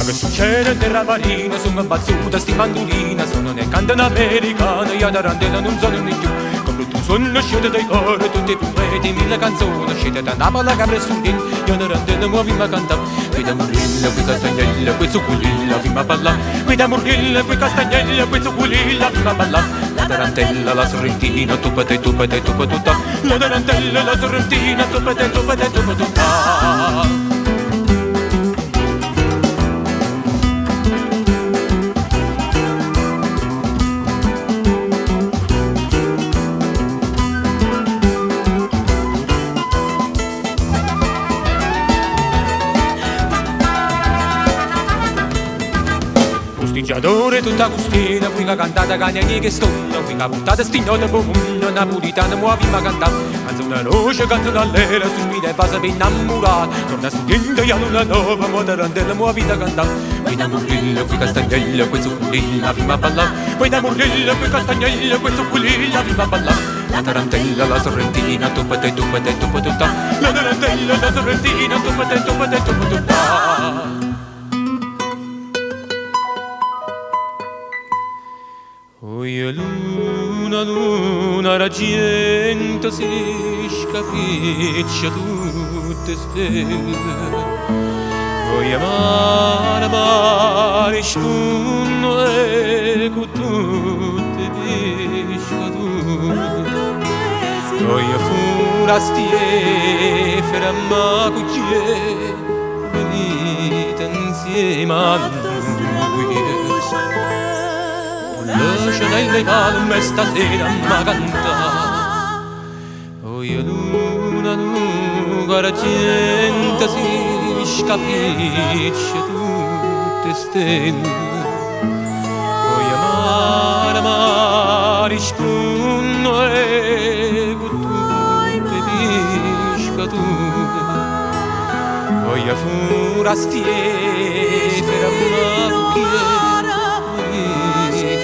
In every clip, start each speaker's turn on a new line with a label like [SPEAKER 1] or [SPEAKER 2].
[SPEAKER 1] che succede in terra marina, sono bazzuta sti mandolina, sono nel canto americano, io da randella non sono né più. Come tu suono scende dai cori, tutti i poeti, mille canzoni, scende da Napoli a Capri Sudin, io da randella muovi ma canta. Qui da Murilla, qui Castagnella, qui Zucculilla, fino a balla. Qui da Murilla, qui Castagnella, qui Zucculilla, fino a balla. La tarantella, la sorrentina, tupate, tupate, tupatuta. La tarantella, la sorrentina, tupate, tupate, tupatuta. Posteggiatore tutta costina, fica cantata cagnani che stonna, fica puntata stignota pomugno, napolitana muovi ma cantata. Canzone roce, canzone all'era, su mi deve fare per innamorare. Torna studiando e una nuova, mo tarantella muovi da cantare. Poi da Murilla, qui Castagnella, qui Zucculilla, prima ballare. Poi da Murilla, qui Castagnella, qui Zucculilla, prima ballare. La tarantella, la sorrentina, tupate, tupate, tupatutta. La tarantella, la sorrentina, tupate, tupate, tupatutta. Oi luna, luna, argento si scapriccia tutte stelle. Oi mare, mare, spunno e con tutte discadute. Oi furastiere, ferma cucchiere, venite insieme a noi. Lascia delle palme stasera ma canta. Oi luna, luna, argento si scapisce tutte stelle. Oi mare, mare, spunno e con tutte discadute. Oi furastiere, ferma cucchiere,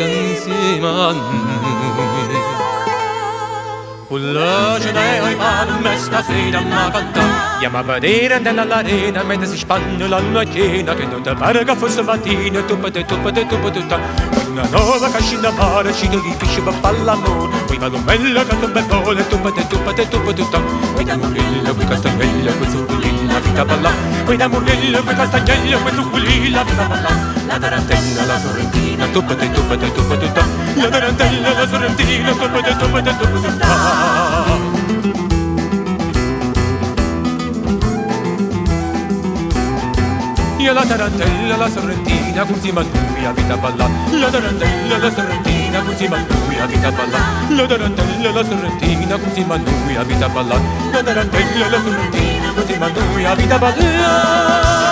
[SPEAKER 1] insieme a noi. Lascia dei palme stasera ma canta. Andiamo a vedere nell'arena mentre si spanne la luna piena, che non ti pare che fosse mattina, tupate, tupate, tupatutta. Una nuova cascina mare, ci ripisce per fare l'amore. Poi va l'omella che non bevole, tupate, tupate, tupatutta. Poi da Murilla, qui Castagnella, qui Zucculilla, vita balla. Poi da Murilla, qui Castagnella, qui Zucculilla, vita balla. La tarantella, la sorrentina, tupate, tupate, tupatutta. La tarantella, la sorrentina, tupate, tupate, tupatutta. Io la tarantella, la sorrentina, così ma lui a vita balla. La tarantella, la sorrentina, così ma lui a vita balla. La tarantella, la sorrentina, così ma lui a vita balla. La tarantella, la sorrentina, così ma lui a vita balla.